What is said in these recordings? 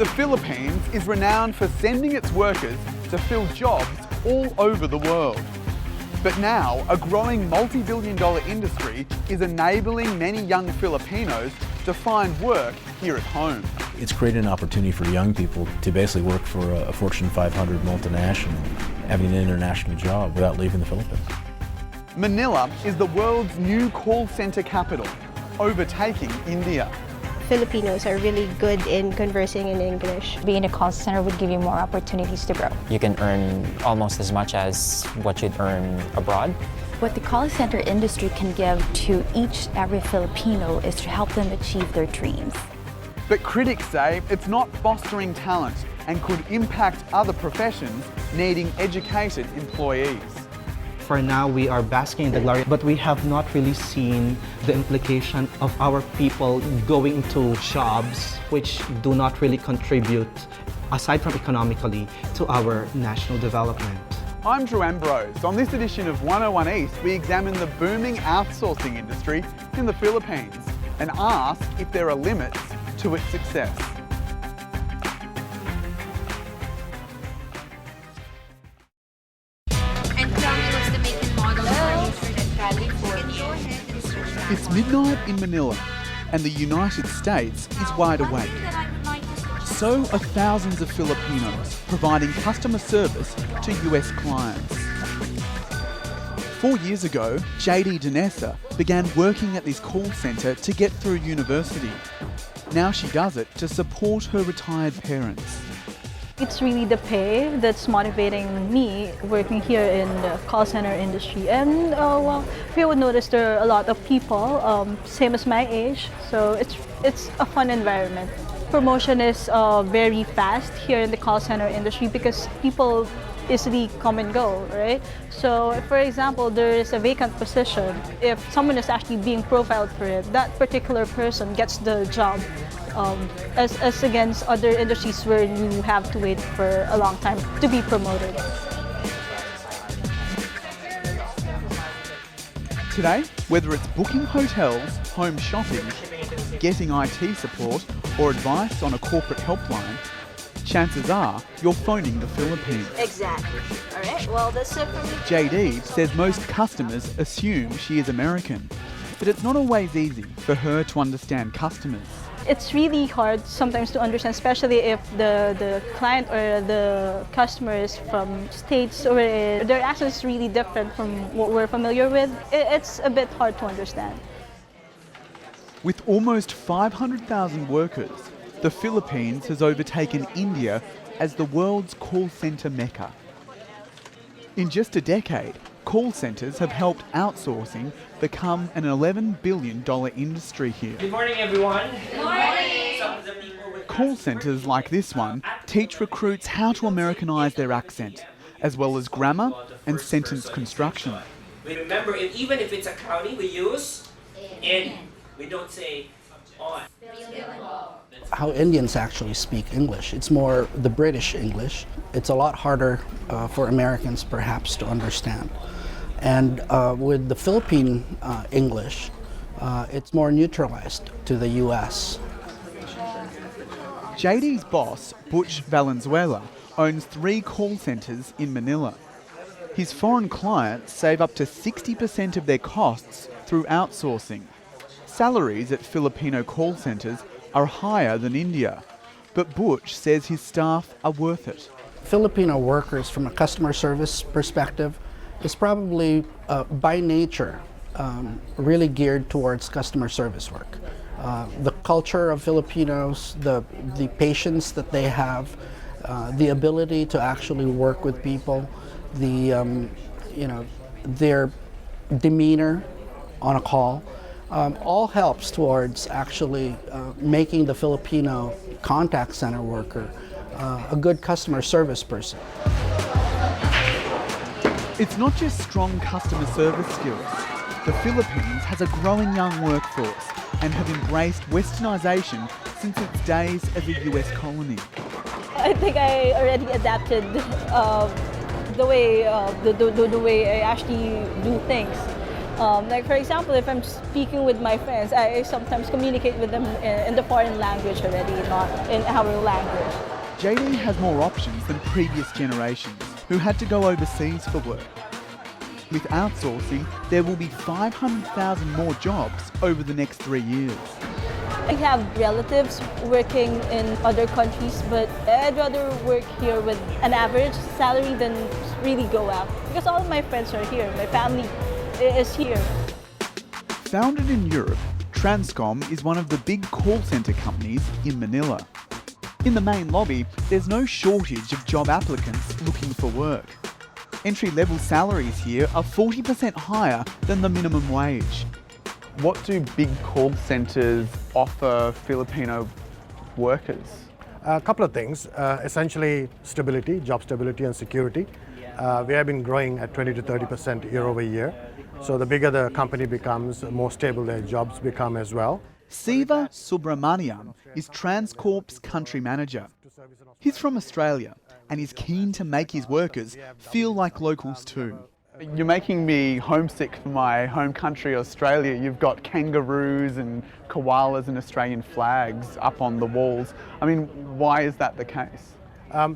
The Philippines is renowned for sending its workers to fill jobs all over the world. But now, a growing multi-billion-dollar industry is enabling many young Filipinos to find work here at home. It's created an opportunity for young people to basically work for a Fortune 500 multinational, having an international job without leaving the Philippines. Manila is the world's new call centre capital, overtaking India. Filipinos are really good in conversing in English. Being a call center would give you more opportunities to grow. You can earn almost as much as what you'd earn abroad. What the call center industry can give to every Filipino is to help them achieve their dreams. But critics say it's not fostering talent and could impact other professions needing educated employees. For now, we are basking in the glory, but we have not really seen the implication of our people going into jobs which do not really contribute, aside from economically, to our national development. I'm AMBROSE. On this edition of 101 East, we examine the booming outsourcing industry in the Philippines and ask if there are limits to its success. It's midnight in Manila and the United States is wide awake. So are thousands of Filipinos providing customer service to US clients. 4 years ago, JAYDEE DONESA began working at this call centre to get through university. Now she does it to support her retired parents. It's really the pay that's motivating me working here in the call center industry. And well, we would notice there are a lot of people, same as my age, so it's a fun environment. Promotion is very fast here in the call center industry because people easily come and go, right? So, for example, there is a vacant position. If someone is actually being profiled for it, that particular person gets the job. As against other industries where you have to wait for a long time to be promoted. Today, whether it's booking hotels, home shopping, getting IT support, or advice on a corporate helpline, chances are you're phoning the Philippines. Exactly. All right, well, that's it for me. JAYDEE says most customers assume she is American, but it's not always easy for her to understand customers. It's really hard sometimes to understand, especially if the client or the customer is from states or their accent is really different from what we're familiar with. It's a bit hard to understand. With almost 500,000 workers, the Philippines has overtaken India as the world's call centre mecca. In just a decade, call centres have helped outsourcing become an $11 billion industry here. Good morning, everyone. Good morning. Call centres like this one teach recruits how to Americanise their accent, as well as grammar and sentence construction. Remember, even if it's a county, we use in. We don't say on. How Indians actually speak English. It's more the British English. It's a lot harder for Americans perhaps to understand. And with the Philippine English, it's more neutralized to the US. JAYDEE's boss, BUTCH VALENZUELA, owns 3 call centres in Manila. His foreign clients save up to 60% of their costs through outsourcing. Salaries at Filipino call centres are higher than India, but Butch says his staff are worth it. Filipino workers, from a customer service perspective, is probably by nature really geared towards customer service work. The culture of Filipinos, the patience that they have, the ability to actually work with people, their demeanor on a call, all helps towards actually making the Filipino contact center worker a good customer service person. It's not just strong customer service skills. The Philippines has a growing young workforce and have embraced westernisation since its days as a US colony. I think I already adapted the way I actually do things. Like for example, if I'm speaking with my friends, I sometimes communicate with them in the foreign language already, not in our language. JAYDEE has more options than previous generations who had to go overseas for work. With outsourcing, there will be 500,000 more jobs over the next 3 years. I have relatives working in other countries, but I'd rather work here with an average salary than really go out. Because all of my friends are here, my family is here. Founded in Europe, Transcom is one of the big call centre companies in Manila. In the main lobby, there's no shortage of job applicants looking for work. Entry-level salaries here are 40% higher than the minimum wage. What do big call centres offer Filipino workers? A couple of things. Essentially stability, job stability and security. We have been growing at 20 to 30% year over year. So the bigger the company becomes, the more stable their jobs become as well. SIVA SUBRAMANIAM is Transcorp's country manager. He's from Australia and is keen to make his workers feel like locals too. You're making me homesick for my home country, Australia. You've got kangaroos and koalas and Australian flags up on the walls. I mean, why is that the case?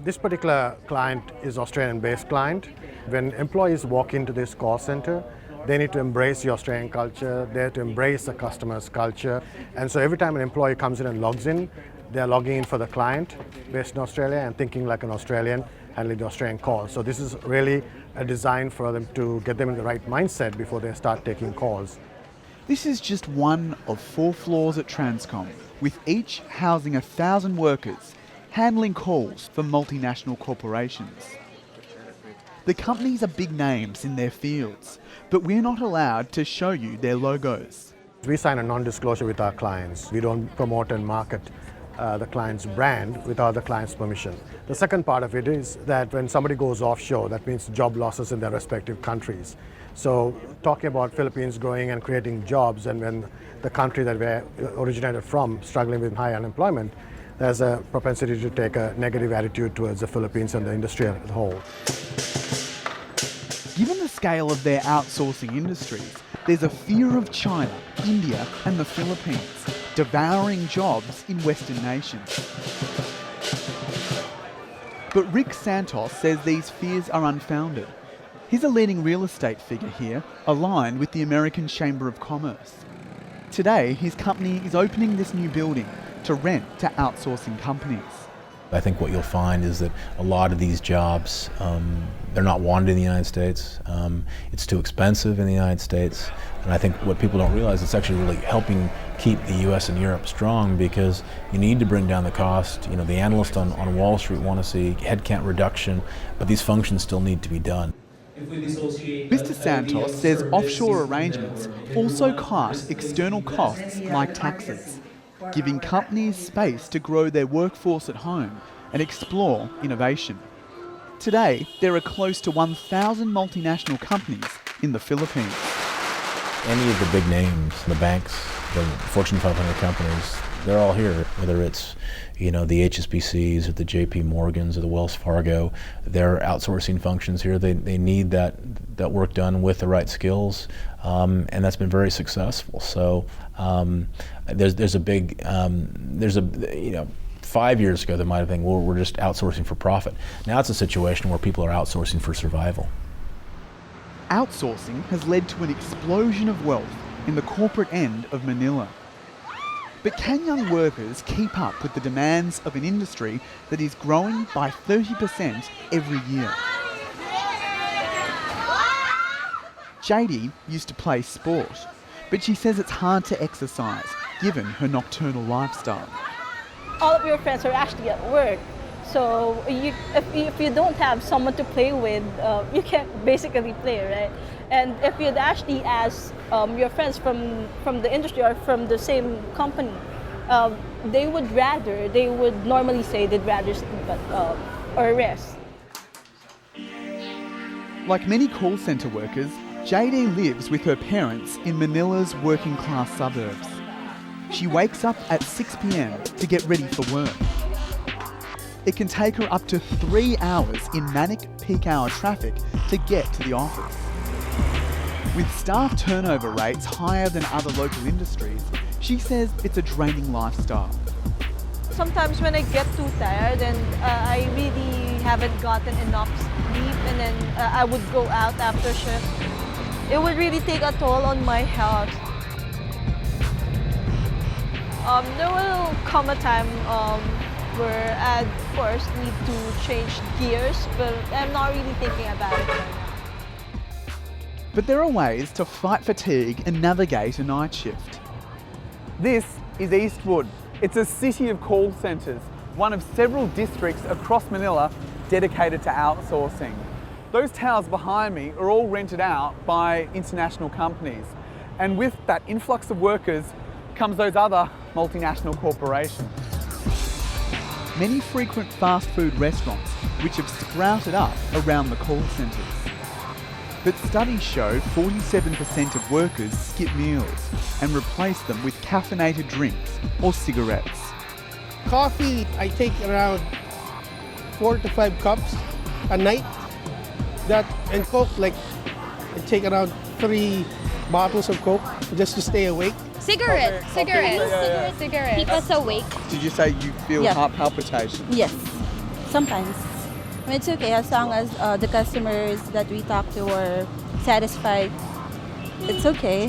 This particular client is Australian-based client. When employees walk into this call center, they need to embrace the Australian culture, they have to embrace the customer's culture. And so every time an employee comes in and logs in, they're logging in for the client based in Australia and thinking like an Australian, handling the Australian call. So this is really a design for them to get them in the right mindset before they start taking calls. This is just one of 4 floors at Transcom, with each housing 1,000 workers, handling calls for multinational corporations. The companies are big names in their fields, but we're not allowed to show you their logos. We sign a non-disclosure with our clients. We don't promote and market the client's brand without the client's permission. The second part of it is that when somebody goes offshore, that means job losses in their respective countries. So talking about Philippines growing and creating jobs, and when the country that we originated from struggling with high unemployment, there's a propensity to take a negative attitude towards the Philippines and the industry as a whole. Given the scale of their outsourcing industries, there's a fear of China, India and the Philippines devouring jobs in Western nations. But Rick Santos says these fears are unfounded. He's a leading real estate figure here, aligned with the American Chamber of Commerce. Today, his company is opening this new building to rent to outsourcing companies. I think what you'll find is that a lot of these jobs, they're not wanted in the United States. It's too expensive in the United States. And I think what people don't realize, it's actually really helping keep the US and Europe strong, because you need to bring down the cost. You know, the analysts on Wall Street want to see headcount reduction, but these functions still need to be done. Mr. Santos says offshore arrangements also cut external costs like taxes, giving companies space to grow their workforce at home and explore innovation. Today, there are close to 1,000 multinational companies in the Philippines. Any of the big names, the banks, the Fortune 500 companies, they're all here, whether it's, you know, the HSBCs or the JP Morgans or the Wells Fargo. They're outsourcing functions here. They need that work done with the right skills, and that's been very successful. So there's a big, you know, 5 years ago there might have been, well, we're just outsourcing for profit. Now it's a situation where people are outsourcing for survival. Outsourcing has led to an explosion of wealth in the corporate end of Manila. But can young workers keep up with the demands of an industry that is growing by 30% every year? JAYDEE used to play sport, but she says it's hard to exercise given her nocturnal lifestyle. All of your friends are actually at work. So if you don't have someone to play with, you can't basically play, right? And if you'd actually ask your friends from the industry or from the same company, they would normally say they'd rather sleep or rest. Like many call centre workers, JAYDEE lives with her parents in Manila's working class suburbs. She wakes up at 6 p.m. to get ready for work. It can take her up to 3 hours in manic peak hour traffic to get to the office. With staff turnover rates higher than other local industries, she says it's a draining lifestyle. Sometimes when I get too tired and I really haven't gotten enough sleep, and then I would go out after shift, it would really take a toll on my health. There will come a time where I first need to change gears, but I'm not really thinking about it right now. But there are ways to fight fatigue and navigate a night shift. This is Eastwood. It's a city of call centres, one of several districts across Manila dedicated to outsourcing. Those towers behind me are all rented out by international companies. And with that influx of workers comes those other multinational corporations. Many frequent fast food restaurants which have sprouted up around the call centres. But studies show 47% of workers skip meals and replace them with caffeinated drinks or cigarettes. Coffee, I take around 4 to 5 cups a night. And Coke, like I take around 3 bottles of Coke just to stay awake. Cigarette. Keep us awake. Did you say you feel heart palpitations? Yes, sometimes. I mean, it's okay as long as the customers that we talk to are satisfied. It's okay.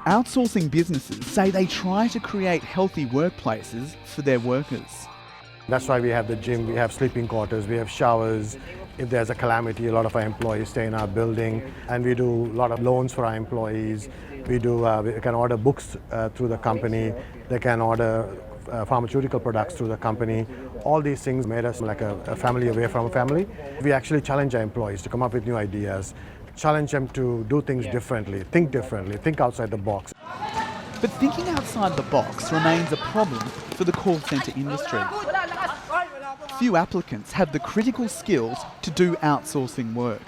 Outsourcing businesses say they try to create healthy workplaces for their workers. That's why we have the gym, we have sleeping quarters, we have showers. If there's a calamity, a lot of our employees stay in our building, and we do a lot of loans for our employees. We can order books through the company. They can order pharmaceutical products through the company. All these things made us like a family away from a family. We actually challenge our employees to come up with new ideas, challenge them to do things differently, think outside the box. But thinking outside the box remains a problem for the call centre industry. Few applicants have the critical skills to do outsourcing work.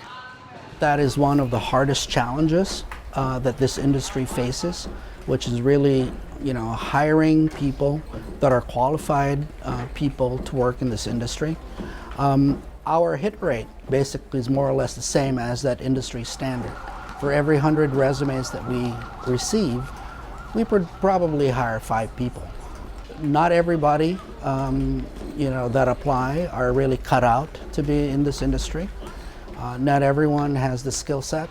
That is one of the hardest challenges that this industry faces, which is really, hiring people that are qualified people to work in this industry. Our hit rate basically is more or less the same as that industry standard. For every 100 resumes that we receive, we would probably hire 5 people. Not everybody, that apply are really cut out to be in this industry. Not everyone has the skill set.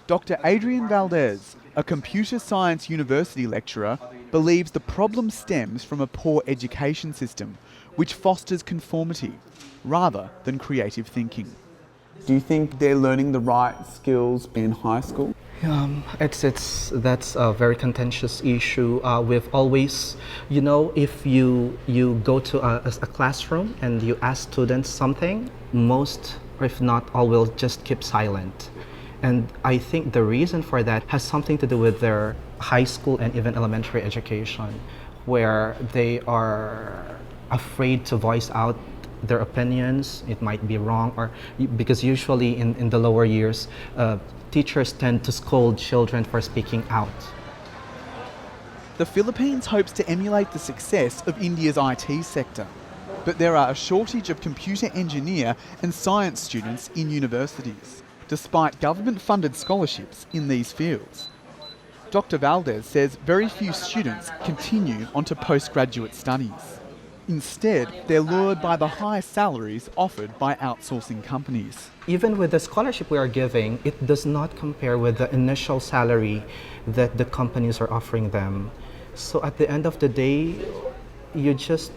Dr. Adrian VALDEZ, a computer science university lecturer, believes the problem stems from a poor education system, which fosters conformity rather than creative thinking. Do you think they're learning the right skills in high school? That's a very contentious issue. We've always, if you go to a classroom and you ask students something, most, or if not all, will just keep silent. And I think the reason for that has something to do with their high school and even elementary education, where they are afraid to voice out their opinions. It might be wrong, or because usually in the lower years, teachers tend to scold children for speaking out. The Philippines hopes to emulate the success of India's IT sector, but there are a shortage of computer engineer and science students in universities, despite government-funded scholarships in these fields. Dr. VALDEZ says very few students continue onto postgraduate studies. Instead, they're lured by the high salaries offered by outsourcing companies. Even with the scholarship we are giving, it does not compare with the initial salary that the companies are offering them. So at the end of the day, you just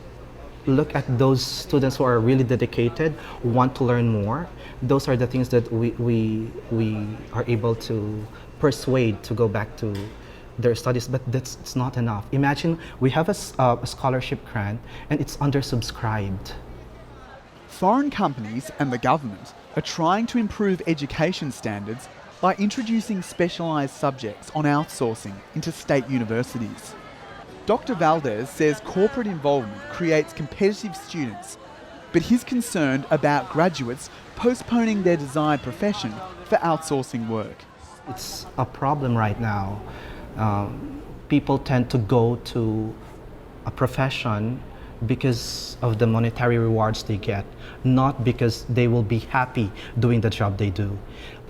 look at those students who are really dedicated, want to learn more. Those are the things that we are able to persuade to go back to their studies, but it's not enough. Imagine we have a scholarship grant and it's undersubscribed. Foreign companies and the government are trying to improve education standards by introducing specialised subjects on outsourcing into state universities. Dr. VALDEZ says corporate involvement creates competitive students, but he's concerned about graduates postponing their desired profession for outsourcing work. It's a problem right now. People tend to go to a profession because of the monetary rewards they get, not because they will be happy doing the job they do.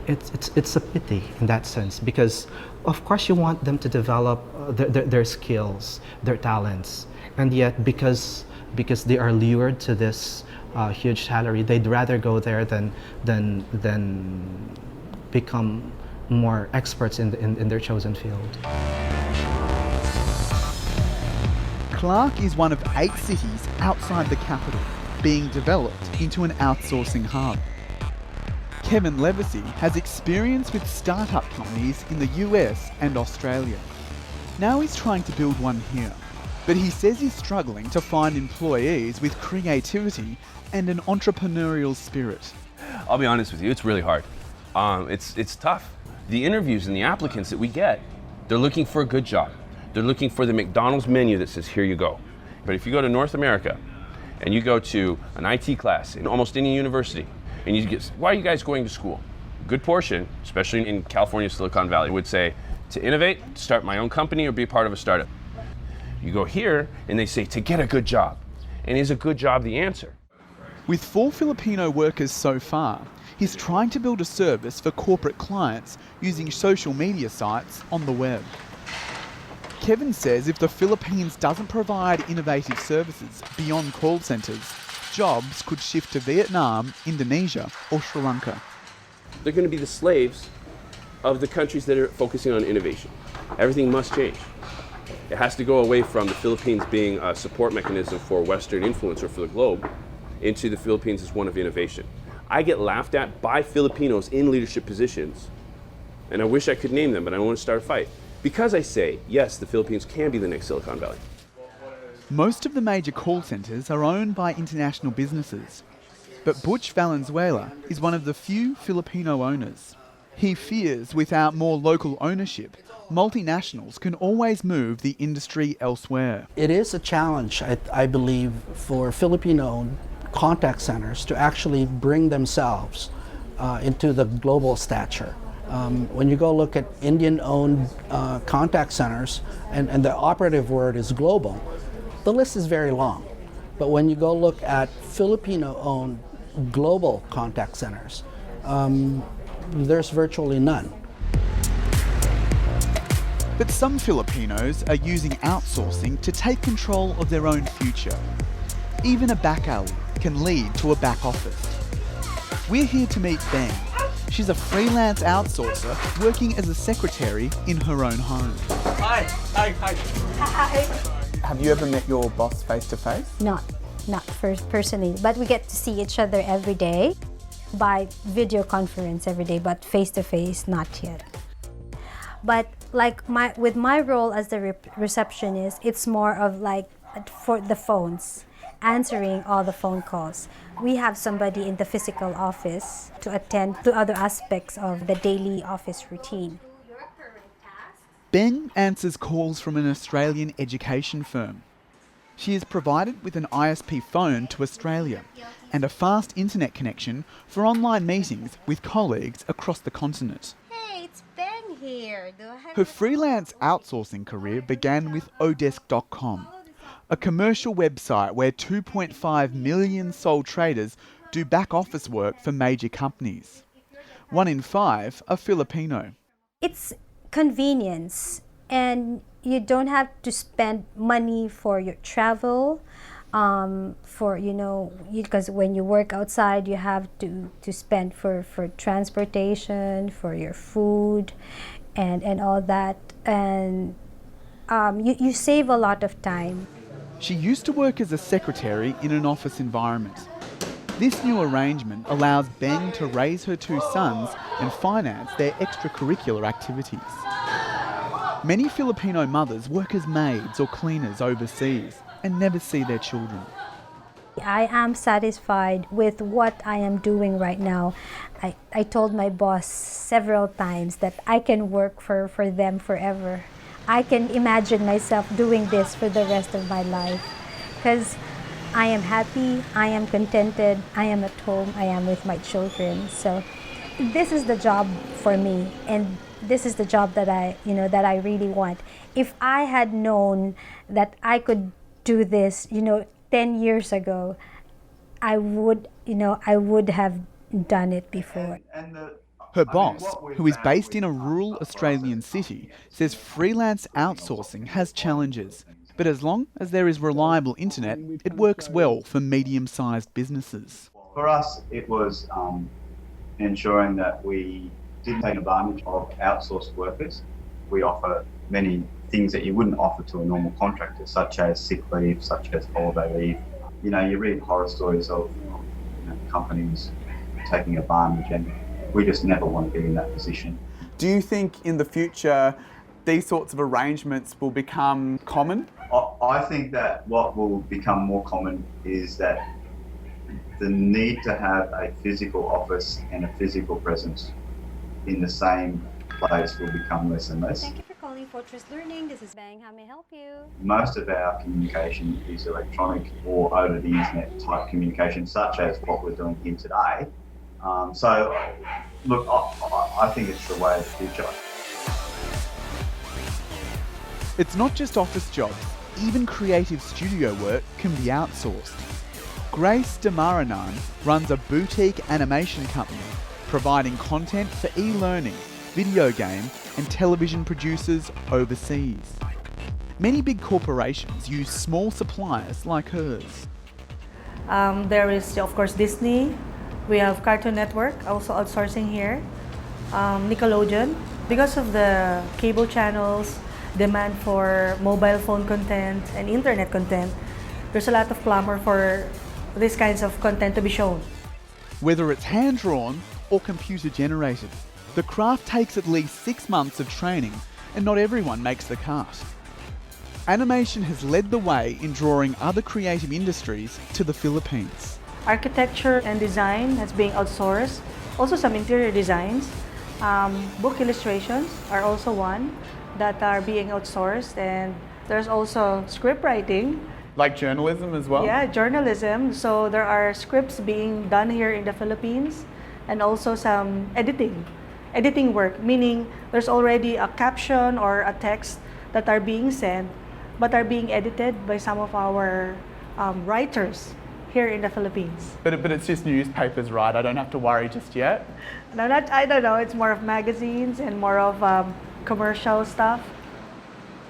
It's a pity in that sense, because of course you want them to develop their skills, their talents, and yet because they are lured to this huge salary, they'd rather go there than become more experts in their chosen field. Clark is one of 8 cities outside the capital being developed into an outsourcing hub. Kevin LEVERSEE has experience with startup companies in the US and Australia. Now he's trying to build one here, but he says he's struggling to find employees with creativity and an entrepreneurial spirit. I'll be honest with you, it's really hard. It's tough. The interviews and the applicants that we get, they're looking for a good job. They're looking for the McDonald's menu that says, here you go. But if you go to North America and you go to an IT class in almost any university, and you get, why are you guys going to school? A good portion, especially in California, Silicon Valley, would say, to innovate, to start my own company, or be part of a startup. You go here and they say, to get a good job. And is a good job the answer? With 4 Filipino workers so far, he's trying to build a service for corporate clients using social media sites on the web. Kevin says if the Philippines doesn't provide innovative services beyond call centres, jobs could shift to Vietnam, Indonesia or Sri Lanka. They're going to be the slaves of the countries that are focusing on innovation. Everything must change. It has to go away from the Philippines being a support mechanism for Western influence or for the globe into the Philippines as one of innovation. I get laughed at by Filipinos in leadership positions, and I wish I could name them, but I don't want to start a fight. Because I say, yes, the Philippines can be the next Silicon Valley. Most of the major call centres are owned by international businesses, but BUTCH Valenzuela is one of the few Filipino owners. He fears without more local ownership, multinationals can always move the industry elsewhere. It is a challenge, I believe, for Filipino contact centers to actually bring themselves into the global stature. When you go look at Indian-owned contact centers, and the operative word is global, the list is very long. But when you go look at Filipino-owned global contact centers, there's virtually none. But some Filipinos are using outsourcing to take control of their own future. Even a back alley can lead to a back office. We're here to meet BHENG. She's a freelance outsourcer working as a secretary in her own home. Hi. Have you ever met your boss face to face? Not personally, but we get to see each other every day by video conference every day, but face to face, not yet. But like with my role as the receptionist, it's more of like for the phones, answering all the phone calls. We have somebody in the physical office to attend to other aspects of the daily office routine. BHENG answers calls from an Australian education firm. She is provided with an ISP phone to Australia and a fast internet connection for online meetings with colleagues across the continent. Hey, it's BHENG here. Her freelance outsourcing career began with odesk.com, a commercial website where 2.5 million sole traders do back office work for major companies. 1 in 5 are Filipino. It's convenience, and you don't have to spend money for your travel, because when you work outside, you have to spend for transportation, for your food, and all that, and you save a lot of time. She used to work as a secretary in an office environment. This new arrangement allows BHENG to raise her 2 sons and finance their extracurricular activities. Many Filipino mothers work as maids or cleaners overseas and never see their children. I am satisfied with what I am doing right now. I told my boss several times that I can work for them forever. I can imagine myself doing this for the rest of my life because I am happy, I am contented, I am at home, I am with my children. So this is the job for me, and this is the job that I really want. If I had known that I could do this, 10 years ago, I would have done it before. Her boss, who is based in a rural Australian city, says freelance outsourcing has challenges, but as long as there is reliable internet, it works well for medium-sized businesses. For us, it was ensuring that we didn't take advantage of outsourced workers. We offer many things that you wouldn't offer to a normal contractor, such as sick leave, such as holiday leave. You know, you read horror stories of companies taking advantage, and we just never want to be in that position. Do you think in the future these sorts of arrangements will become common? I think that what will become more common is that the need to have a physical office and a physical presence in the same place will become less and less. Thank you for calling Fortress Learning. This is BHENG. How may I help you? Most of our communication is electronic or over the internet type communication, such as what we're doing here today. So, look, I think it's the way of the future. It's not just office jobs, even creative studio work can be outsourced. Grace DIMARANAN runs a boutique animation company, providing content for e-learning, video game and television producers overseas. Many big corporations use small suppliers like hers. There is, of course, Disney. We have Cartoon Network, also outsourcing here. Nickelodeon. Because of the cable channels, demand for mobile phone content and internet content, there's a lot of clamor for these kinds of content to be shown. Whether it's hand-drawn or computer-generated, the craft takes at least 6 months of training, and not everyone makes the cut. Animation has led the way in drawing other creative industries to the Philippines. Architecture and design has been outsourced. Also some interior designs. Book illustrations are also one that are being outsourced, and there's also script writing. Like journalism as well? Yeah, journalism. So there are scripts being done here in the Philippines, and also some editing work, meaning there's already a caption or a text that are being sent, but are being edited by some of our writers here in the Philippines. But it's just newspapers, right? I don't have to worry just yet? No, I don't know. It's more of magazines and more of commercial stuff.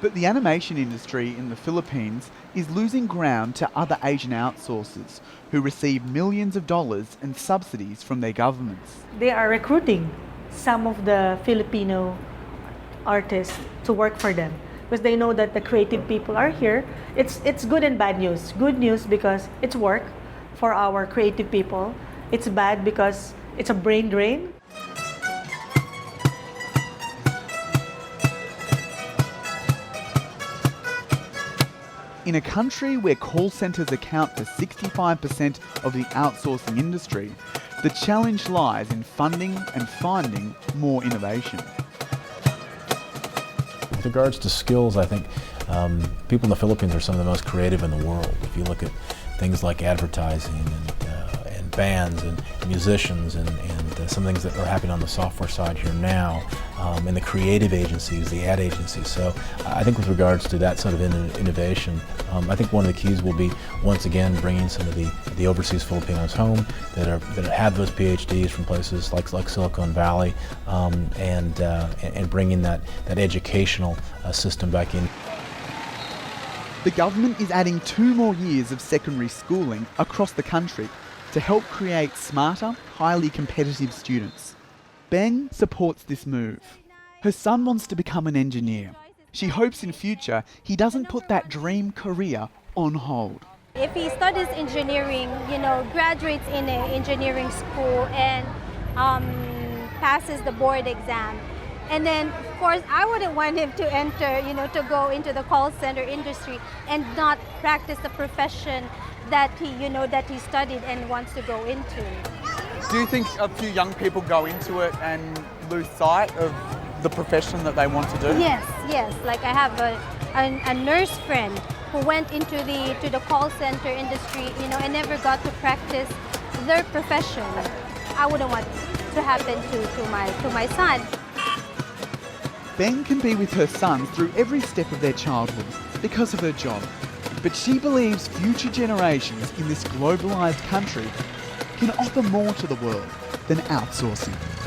But the animation industry in the Philippines is losing ground to other Asian outsourcers who receive millions of dollars in subsidies from their governments. They are recruiting some of the Filipino artists to work for them because they know that the creative people are here. It's good and bad news. Good news because it's work for our creative people. It's bad because it's a brain drain. In a country where call centres account for 65% of the outsourcing industry, the challenge lies in funding and finding more innovation. With regards to skills, I think people in the Philippines are some of the most creative in the world. If you look at things like advertising and bands and musicians and some things that are happening on the software side here now, and the creative agencies, the ad agencies. So I think with regards to that sort of innovation, I think one of the keys will be, once again, bringing some of the overseas Filipinos home that have those PhDs from places like Silicon Valley, and bringing that educational system back in. The government is adding 2 more years of secondary schooling across the country to help create smarter, highly competitive students. BHENG supports this move. Her son wants to become an engineer. She hopes in future he doesn't put that dream career on hold. If he studies engineering, graduates in an engineering school and passes the board exam, and then, of course, I wouldn't want him to enter, to go into the call center industry and not practice the profession that he studied and wants to go into. Do you think a few young people go into it and lose sight of the profession that they want to do? Yes. Like I have a nurse friend who went into the call center industry, and never got to practice their profession. I wouldn't want to happen to my son. BHENG can be with her son through every step of their childhood because of her job. But she believes future generations in this globalised country can offer more to the world than outsourcing.